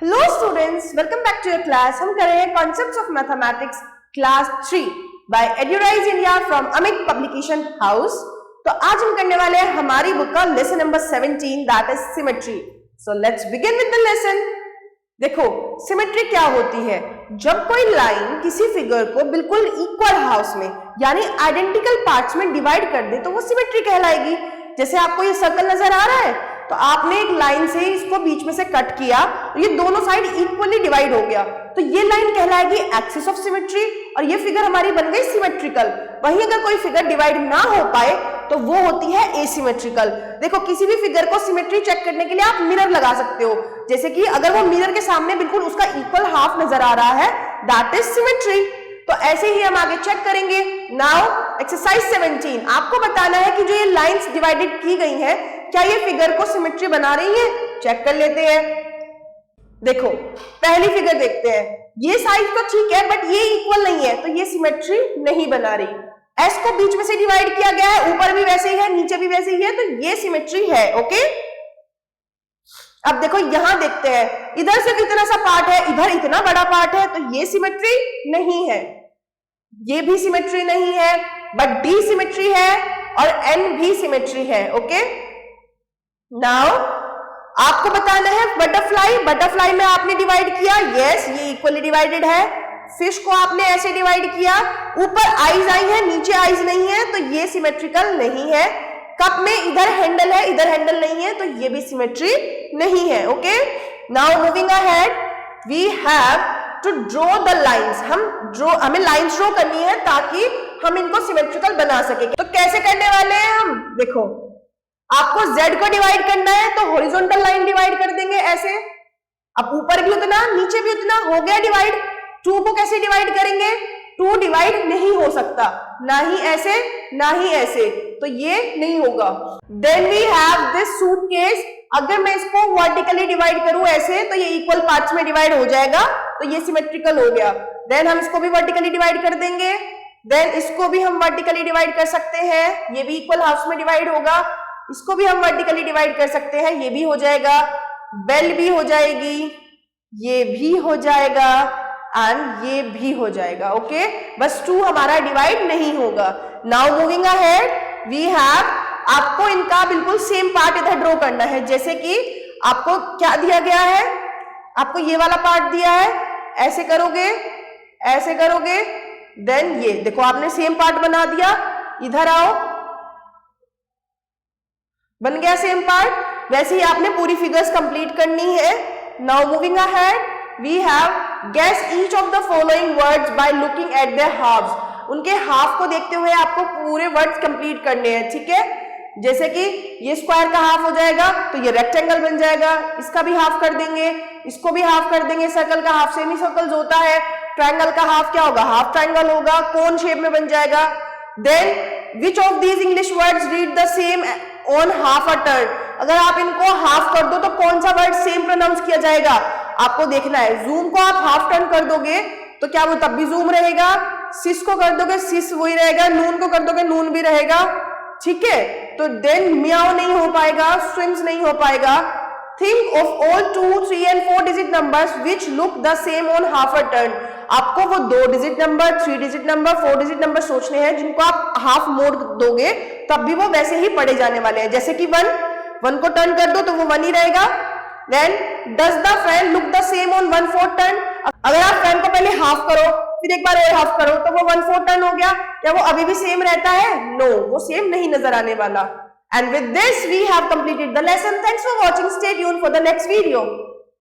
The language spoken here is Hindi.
Hello students, welcome back to your class. हम कर रहे हैं concepts of mathematics class 3 by Edurise India from Amit publication house. तो आज हम करने वाले हैं हमारी बुक का lesson number 17 that is symmetry. So let's begin with the lesson. देखो सिमेट्री क्या होती है? जब कोई लाइन किसी फिगर को बिल्कुल इक्वल हाफ्स में यानी आइडेंटिकल पार्ट्स में डिवाइड कर दे तो वो सिमेट्री कहलाएगी। जैसे आपको ये सर्कल नजर आ रहा है तो आपने एक लाइन से इसको बीच में से कट किया और ये दोनों साइड इक्वली डिवाइड हो गया तो ये लाइन कहलाएगी एक्सिस ऑफ सिमेट्री और ये फिगर हमारी बन गई सिमेट्रिकल। वहीं अगर कोई फिगर डिवाइड ना हो पाए तो वो होती है एसिमेट्रिकल। देखो किसी भी फिगर को सिमेट्री चेक करने के लिए आप मिरर लगा सकते हो। जैसे कि अगर वो मिरर के सामने बिल्कुल उसका इक्वल हाफ नजर आ रहा है दैट इज सिमेट्री। तो ऐसे ही हम आगे चेक करेंगे। नाउ एक्सरसाइज 17 आपको बताना है कि जो ये लाइंस डिवाइडेड की गई हैं क्या ये फिगर को सिमेट्री बना रही है? चेक कर लेते हैं। देखो पहली फिगर देखते हैं। ये साइज तो ठीक है बट ये इक्वल नहीं है तो ये सिमेट्री नहीं बना रही। एस को बीच में से डिवाइड किया गया है, ऊपर भी वैसे ही है नीचे भी वैसे ही है तो ये सिमेट्री है। ओके अब देखो यहां देखते हैं, इधर सिर्फ इतना सा पार्ट है, इधर इतना बड़ा पार्ट है तो ये सिमेट्री नहीं है, ये भी सिमेट्री नहीं है बट डी सिमेट्री है और एन भी सिमेट्री है। ओके नाउ आपको बताना है बटरफ्लाई में आपने डिवाइड किया, यस ये इक्वली डिवाइडेड है। फिश को आपने ऐसे डिवाइड किया, ऊपर आईज आई है नीचे आईज नहीं है तो ये सिमेट्रिकल नहीं है। कप में इधर हैंडल है इधर हैंडल नहीं है तो ये भी सिमेट्री नहीं है। Okay now moving ahead we have to draw the lines. हमें लाइंस ड्रॉ करनी है ताकि हम इनको सिमेट्रिकल बना सके। तो कैसे करने वाले हैं हम? देखो आपको z को डिवाइड करना है तो हॉरिजॉन्टल लाइन डिवाइड कर देंगे ऐसे। अब ऊपर भी उतना नीचे भी उतना हो गया डिवाइड। 2 को कैसे डिवाइड करेंगे? 2 डिवाइड नहीं हो सकता, ना ही ऐसे ना ही ऐसे तो ये नहीं होगा। Then we have this suitcase. अगर मैं इसको वर्टिकली डिवाइड करूं ऐसे तो ये इक्वल पार्ट्स में डिवाइड हो जाएगा तो ये सिमेट्रिकल हो गया। देन हम इसको भी वर्टिकली डिवाइड कर देंगे। देन इसको भी हम वर्टिकली डिवाइड कर सकते हैं, ये भी इक्वल हाफ्स में डिवाइड होगा। इसको भी हम वर्टिकली डिवाइड कर सकते हैं, ये भी हो जाएगा। बेल भी हो जाएगी, ये भी हो जाएगा एंड ये भी हो जाएगा। ओके बस 2 हमारा डिवाइड नहीं होगा। Now moving ahead we have, आपको इनका बिल्कुल सेम पार्ट इधर ड्रॉ करना है। जैसे कि आपको क्या दिया गया है, आपको ये वाला पार्ट दिया है, ऐसे करोगे देन ये देखो आपने सेम पार्ट बना दिया। इधर आओ, बन गया सेम पार्ट। वैसे ही आपने पूरी फिगर्स कंप्लीट करनी है। Now moving ahead we have guess each of the following words by looking at their halves. उनके हाफ को देखते हुए आपको पूरे वर्ड्स कंप्लीट करने हैं। ठीक है जैसे कि ये स्क्वायर का हाफ हो जाएगा तो ये रेक्टेंगल बन जाएगा, इसका भी हाफ कर देंगे, इसको भी हाफ कर देंगे। सर्कल का हाफ सेमी सर्कल होता है, ट्रायंगल का हाफ क्या होगा? हाफ ट्रायंगल होगा, कोन शेप में बन जाएगा। Then which of these English words read the same on half a turn. अगर आप इनको हाफ कर दो तो कौन सा वर्ड सेम प्रोनाउंस किया जाएगा आपको देखना है। जूम को आप हाफ टर्न कर दोगे तो क्या वो तब भी जूम रहेगा, सिस को कर दोगे सिस वही रहेगा, नून को कर दोगे नून भी रहेगा। ठीक है तो देन म्याओ नहीं हो पाएगा, स्विम्स नहीं हो पाएगा। Think of all 2, 3 and 4 digit numbers which look the same on half a turn. आपको वो 2 digit number, 3 digit number, 4 digit number सोचने हैं जिनको आप हाफ मोड़ दोगे तब भी वो वैसे ही पढ़े जाने वाले हैं। जैसे कि 1 को टर्न कर दो तो वो 1 ही रहेगा। Then does the fan look the same on 1/4 turn. अगर आप फैन को पहले हाफ करो फिर एक बार और हाफ करो तो वो 1/4 टर्न हो गया, क्या वो अभी भी सेम रहता है? नो वो सेम नहीं नजर आने वाला। And with this we have completed the lesson. Thanks for watching. Stay tuned for the next video.